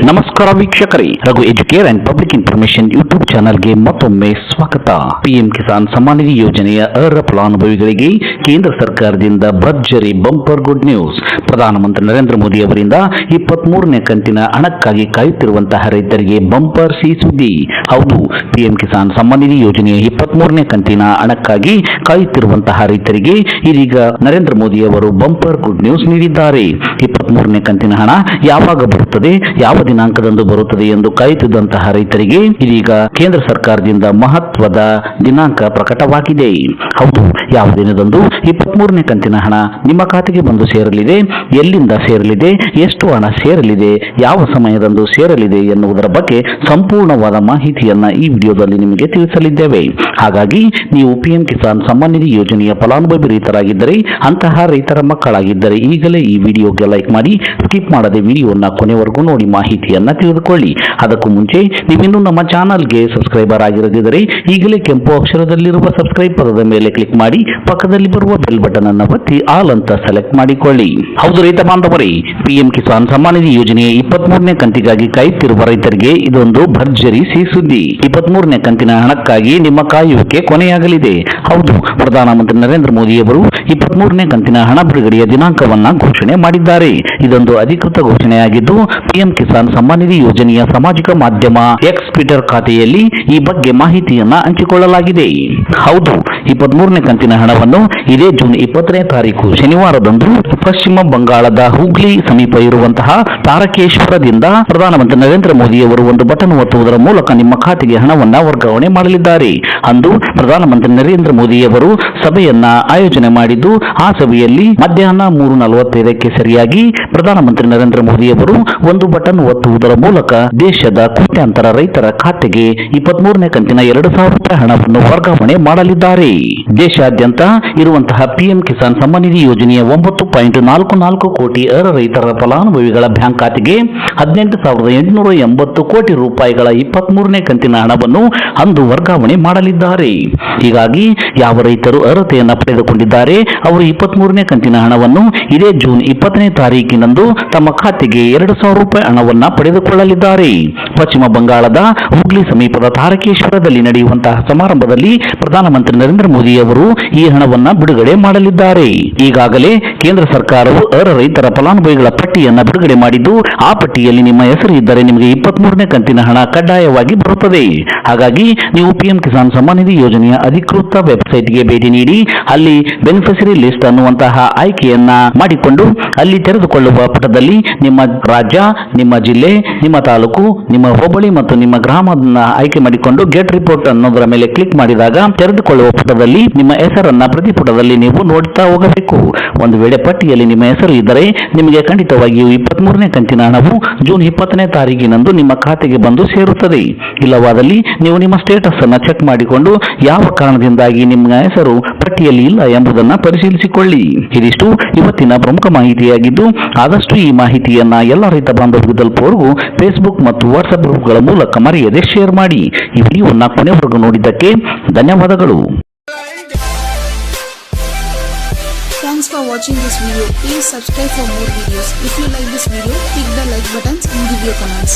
ನಮಸ್ಕಾರ ವೀಕ್ಷಕರೇ, Raghu Educare and public information YouTube ಚಾನಲ್ಗೆ ಮತ್ತೊಮ್ಮೆ ಸ್ವಾಗತ. ಪಿಎಂ ಕಿಸಾನ್ ಸಮ್ಮಾನ್ ನಿಧಿ ಯೋಜನೆಯ ಅರ್ಹ ಫಲಾನುಭವಿಗಳಿಗೆ ಕೇಂದ್ರ ಸರ್ಕಾರದಿಂದ ಭರ್ಜರಿ ಬಂಪರ್ ಗುಡ್ ನ್ಯೂಸ್. ಪ್ರಧಾನಮಂತ್ರಿ ನರೇಂದ್ರ ಮೋದಿ ಅವರಿಂದ 23ನೇ ಕಂತಿನ ಹಣಕ್ಕಾಗಿ ಕಾಯುತ್ತಿರುವಂತಹ ರೈತರಿಗೆ ಬಂಪರ್ ಸಿಹಿ ಸುದ್ದಿ. ಹೌದು, ಪಿಎಂ ಕಿಸಾನ್ ಸಮ್ಮಾನ್ ನಿಧಿ ಯೋಜನೆಯ 23ನೇ ಕಂತಿನ ಹಣಕ್ಕಾಗಿ ಕಾಯುತ್ತಿರುವಂತಹ ರೈತರಿಗೆ ಇದೀಗ ನರೇಂದ್ರ ಮೋದಿ ಅವರು ಬಂಪರ್ ಗುಡ್ ನ್ಯೂಸ್ ನೀಡಿದ್ದಾರೆ. 23ನೇ ಕಂತಿನ ಹಣ ಯಾವಾಗ ಬರುತ್ತದೆ, ಯಾವ ದಿನಾಂಕದಂದು ಬರುತ್ತದೆ ಎಂದು ಕಾಯುತ್ತಿದ್ದಂತಹ ರೈತರಿಗೆ ಇದೀಗ ಕೇಂದ್ರ ಸರ್ಕಾರದಿಂದ ಮಹತ್ವದ ದಿನಾಂಕ ಪ್ರಕಟವಾಗಿದೆ. ಹೌದು, ಯಾವ ದಿನದಂದು 23ನೇ ಕಂತಿನ ಹಣ ನಿಮ್ಮ ಖಾತೆಗೆ ಬಂದು ಸೇರಲಿದೆ, ಎಲ್ಲಿಂದ ಸೇರಲಿದೆ, ಎಷ್ಟು ಹಣ ಸೇರಲಿದೆ, ಯಾವ ಸಮಯದಂದು ಸೇರಲಿದೆ ಎನ್ನುವುದರ ಬಗ್ಗೆ ಸಂಪೂರ್ಣವಾದ ಮಾಹಿತಿಯನ್ನ ಈ ವಿಡಿಯೋದಲ್ಲಿ ನಿಮಗೆ ತಿಳಿಸಲಿದ್ದೇವೆ. ಹಾಗಾಗಿ ನೀವು ಪಿಎಂ ಕಿಸಾನ್ ಸಮ್ಮಾನ್ ನಿಧಿ ಯೋಜನೆಯ ಫಲಾನುಭವಿ ರೈತರಾಗಿದ್ದರೆ, ಅಂತಹ ರೈತರ ಮಕ್ಕಳಾಗಿದ್ದರೆ ಈಗಲೇ ಈ ವಿಡಿಯೋಗೆ ಲೈಕ್ ಮಾಡಿ, ಸ್ಕಿಪ್ ಮಾಡದೆ ವಿಡಿಯೋನ ಕೊನೆವರೆಗೂ ನೋಡಿ ಮಾಹಿತಿಯನ್ನ ತಿಳಿದುಕೊಳ್ಳಿ. ಅದಕ್ಕೂ ಮುಂಚೆ ನೀವಿನ್ನೂ ನಮ್ಮ ಚಾನಲ್ಗೆ ಸಬ್ಸ್ಕ್ರೈಬರ್ ಆಗಿರದಿದ್ದರೆ ಈಗಲೇ ಕೆಂಪು ಅಕ್ಷರದಲ್ಲಿರುವ ಸಬ್ಸ್ಕ್ರೈಬ್ ಪದದ ಮೇಲೆ ಕ್ಲಿಕ್ ಮಾಡಿ, ಪಕ್ಕದಲ್ಲಿ ಬರುವ ಬೆಲ್ ಬಟನ್ ಅನ್ನು ಒತ್ತಿ ಆಲ್ ಅಂತ ಸೆಲೆಕ್ಟ್ ಮಾಡಿಕೊಳ್ಳಿ. ಹೌದು ರೈತ ಬಾಂಧವರೇ, ಪಿಎಂ ಕಿಸಾನ್ ಸಮ್ಮಾನ್ ನಿಧಿ ಯೋಜನೆಯ 23ನೇ ಕಂತಿಗಾಗಿ ಕಾಯುತ್ತಿರುವ ರೈತರಿಗೆ ಇದೊಂದು ಭರ್ಜರಿ ಸಿಹಿ ಸುದ್ದಿ. 23ನೇ ಕಂತಿನ ಹಣಕ್ಕಾಗಿ ನಿಮ್ಮ ಕಾಯುವಿಕೆ ಕೊನೆಯಾಗಲಿದೆ. ಹೌದು, ಪ್ರಧಾನಮಂತ್ರಿ ನರೇಂದ್ರ ಮೋದಿ ಅವರು 23ನೇ ಕಂತಿನ ಹಣ ಬಿಡುಗಡೆಯ ದಿನಾಂಕವನ್ನ ಘೋಷಣೆ ಮಾಡಿದ್ದಾರೆ. ಇದೊಂದು ಅಧಿಕೃತ ಘೋಷಣೆಯಾಗಿದ್ದು, ಪಿಎಂ ಕಿಸಾನ್ ಸಮ್ಮಾನ್ ನಿಧಿ ಯೋಜನೆಯ ಸಾಮಾಜಿಕ ಮಾಧ್ಯಮ ಎಕ್ಸ್ ಟ್ವಿಟರ್ ಖಾತೆಯಲ್ಲಿ ಈ ಬಗ್ಗೆ ಮಾಹಿತಿಯನ್ನ ಹಂಚಿಕೊಳ್ಳಲಾಗಿದೆ. ಹೌದು, 23ನೇ ಕಂತಿನ ಹಣವನ್ನು ಇದೇ ಜೂನ್ 20ನೇ ತಾರೀಕು ಶನಿವಾರದಂದು ಪಶ್ಚಿಮ ಬಂಗಾಳದ ಹುಗ್ಲಿ ಸಮೀಪ ಇರುವಂತಹ ತಾರಕೇಶ್ವರದಿಂದ ಪ್ರಧಾನಮಂತ್ರಿ ನರೇಂದ್ರ ಮೋದಿ ಅವರು ಒಂದು ಬಟನ್ ಒತ್ತುವುದರ ಮೂಲಕ ನಿಮ್ಮ ಖಾತೆಗೆ ಹಣವನ್ನ ವರ್ಗಾವಣೆ ಮಾಡಲಿದ್ದಾರೆ. ಅಂದು ಪ್ರಧಾನಮಂತ್ರಿ ನರೇಂದ್ರ ಮೋದಿ ಅವರು ಸಭೆಯನ್ನ ಆಯೋಜನೆ ಮಾಡಿದ್ದು, ಆ ಸಭೆಯಲ್ಲಿ ಮಧ್ಯಾಹ್ನ 3:45ಕ್ಕೆ ಸರಿಯಾಗಿ ಪ್ರಧಾನಮಂತ್ರಿ ನರೇಂದ್ರ ಮೋದಿ ಅವರು ಒಂದು ಬಟನ್ ಒತ್ತುವುದರ ಮೂಲಕ ದೇಶದ ಕೋಟ್ಯಾಂತರ ರೈತರ ಖಾತೆಗೆ 23ನೇ ಕಂತಿನ 2,000 ರೂಪಾಯಿ ಹಣವನ್ನು ವರ್ಗಾವಣೆ ಮಾಡಲಿದ್ದಾರೆ. ದೇಶಾದ್ಯಂತ ಇರುವಂತಹ ಪಿಎಂ ಕಿಸಾನ್ ಸಮ್ಮಾನ್ ನಿಧಿ ಯೋಜನೆಯ 9.44 ಕೋಟಿ ಅರ್ಹ ರೈತರ ಫಲಾನುಭವಿಗಳ ಬ್ಯಾಂಕ್ ಖಾತೆಗೆ 18,880 ಕೋಟಿ ರೂಪಾಯಿಗಳ 23ನೇ ಕಂತಿನ ಹಣವನ್ನು ಅಂದು ವರ್ಗಾವಣೆ ಮಾಡಲಿದ್ದಾರೆ. ಹೀಗಾಗಿ ಯಾವ ರೈತರು ಅರ್ಹತೆಯನ್ನು ಪಡೆದುಕೊಂಡಿದ್ದಾರೆ ಅವರು 23ನೇ ಕಂತಿನ ಹಣವನ್ನು ಇದೇ ಜೂನ್ 20ನೇ ತಾರೀಕಿನಂದು ತಮ್ಮ ಖಾತೆಗೆ 2,000 ರೂಪಾಯಿ ಹಣವನ್ನ ಪಡೆದುಕೊಳ್ಳಲಿದ್ದಾರೆ. ಪಶ್ಚಿಮ ಬಂಗಾಳದ ಹುಗ್ಲಿ ಸಮೀಪದ ತಾರಕೇಶ್ವರದಲ್ಲಿ ನಡೆಯುವಂತಹ ಸಮಾರಂಭದಲ್ಲಿ ಪ್ರಧಾನಮಂತ್ರಿ ನರೇಂದ್ರ ಮೋದಿ ಅವರು ಈ ಹಣವನ್ನ ಬಿಡುಗಡೆ ಮಾಡಲಿದ್ದಾರೆ. ಈಗಾಗಲೇ ಕೇಂದ್ರ ಸರ್ಕಾರವು ಅರ್ಹ ರೈತರ ಫಲಾನುಭವಿಗಳ ಪಟ್ಟಿಯನ್ನ ಬಿಡುಗಡೆ ಮಾಡಿದ್ದು, ಆ ಪಟ್ಟಿಯಲ್ಲಿ ನಿಮ್ಮ ಹೆಸರು ಇದ್ದರೆ ನಿಮಗೆ 23ನೇ ಕಂತಿನ ಹಣ ಕಡ್ಡಾಯವಾಗಿ ಬರುತ್ತದೆ. ಹಾಗಾಗಿ ನೀವು ಪಿಎಂ ಕಿಸಾನ್ ಸಮ್ಮಾನ್ ನಿಧಿ ಯೋಜನೆಯ ಅಧಿಕೃತ ವೆಬ್ಸೈಟ್ಗೆ ಭೇಟಿ ನೀಡಿ ಅಲ್ಲಿ ಬೆನಿಫಿಷರಿ ಲಿಸ್ಟ್ ಅನ್ನುವಂತಹ ಆಯ್ಕೆಯನ್ನ ಮಾಡಿಕೊಂಡು ಅಲ್ಲಿ ತೆರೆದುಕೊಳ್ಳುವ ಪುಟದಲ್ಲಿ ನಿಮ್ಮ ರಾಜ್ಯ, ನಿಮ್ಮ ಜಿಲ್ಲೆ, ನಿಮ್ಮ ತಾಲೂಕು, ನಿಮ್ಮ ಹೋಬಳಿ ಮತ್ತು ನಿಮ್ಮ ಗ್ರಾಮವನ್ನು ಆಯ್ಕೆ ಮಾಡಿಕೊಂಡು ಗೆಟ್ ರಿಪೋರ್ಟ್ ಅನ್ನೋದರ ಮೇಲೆ ಕ್ಲಿಕ್ ಮಾಡಿದಾಗ ತೆರೆದುಕೊಳ್ಳುವ ಪುಟದಲ್ಲಿ ನಿಮ್ಮ ಹೆಸರನ್ನ ಪ್ರತಿ ಪುಟದಲ್ಲಿ ನೀವು ನೋಡ್ತಾ ಹೋಗಬೇಕು. ಒಂದು ವೇಳೆ ಪಟ್ಟಿಯಲ್ಲಿ ನಿಮ್ಮ ಹೆಸರು ಇದ್ದರೆ ನಿಮಗೆ ಖಂಡಿತವಾಗಿಯೂ 23ನೇ ಕಂತಿನ ಹಣವು ಜೂನ್ 20ನೇ ತಾರೀಕಿನಂದು ನಿಮ್ಮ ಖಾತೆಗೆ ಬಂದು ಸೇರುತ್ತದೆ. ಇಲ್ಲವಾದಲ್ಲಿ ನೀವು ನಿಮ್ಮ ಸ್ಟೇಟಸ್ ಅನ್ನ ಚೆಕ್ ಮಾಡಿಕೊಂಡು ಯಾವ ಕಾರಣದಿಂದಾಗಿ ನಿಮ್ಮ ಹೆಸರು ಪಟ್ಟಿಯಲ್ಲಿ ಇಲ್ಲ ಎಂಬುದನ್ನು ಪರಿಶೀಲಿಸಿಕೊಳ್ಳಿ. ಇದಿಷ್ಟು ಇವತ್ತಿನ ಪ್ರಮುಖ ಮಾಹಿತಿಯಾಗಿದ್ದು, ಆದಷ್ಟು ಈ ಮಾಹಿತಿಯನ್ನ ಎಲ್ಲ ರೈತ ಬಾಂಧವರಿಗೆ ತಲುಪುವವರೆಗೂ ಫೇಸ್ಬುಕ್ ಮತ್ತು ವಾಟ್ಸ್ಆಪ್ ಗ್ರೂಪ್ಗಳ ಮೂಲಕ ಮರೆಯದೆ ಶೇರ್ ಮಾಡಿ. ಈ ವಿಡಿಯೋವನ್ನು ಕೊನೆವರೆಗೂ ನೋಡಿದ್ದಕ್ಕೆ ಧನ್ಯವಾದಗಳು. Thanks for watching this video. Please subscribe for more videos. If you like this video, click the like buttons and give your comments.